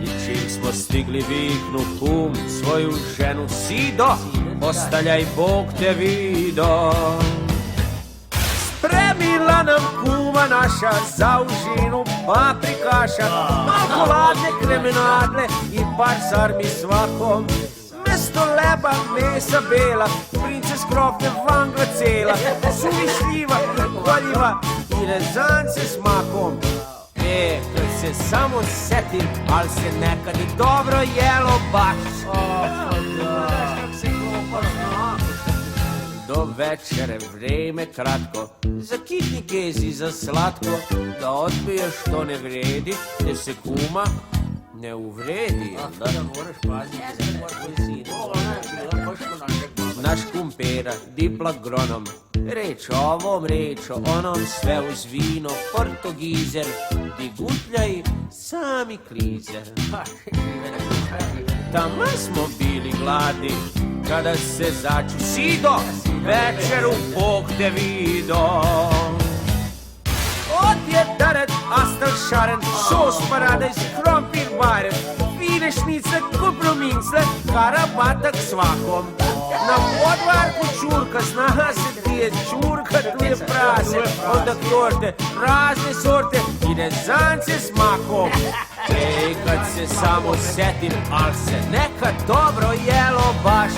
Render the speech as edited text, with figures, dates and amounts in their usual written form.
I čim smo stigli viknu kum svoju ženu Sido, ostaljaj Bog te vido. Spremila nam kuma naša za užinu paprikaša, malo ladne kremenadle i par sarmi svakom. Mesto leba, mesa bela, princes krofne vangla cela, suvišljiva i koljiva i rezance s makom. Kad se samo setim, al se nekad i dobro jelo baš. Do večere vreme kratko, za kitni kez i za slatko, da odbiješ što ne vredi, te se kuma ne uvredi. Naš kum Pera, dipla gronom, reč o ovom, reč o onom, sve uz vino, portogizer, di gutljaj, sami klizer. Tamo smo bili gladni, kada se začu Sido, večeru Bog te vido. Odje daret, astal šaren, sos paradajz, krompir bajren, fine šnicle, kupromincle, karabatak svakom. Na podvarku čurka, zna se ti je čurka, tu je prase, onda torte, razne sorte i rezance s makom. Ej, kad se samo setim, al se nekad dobro jelo baš.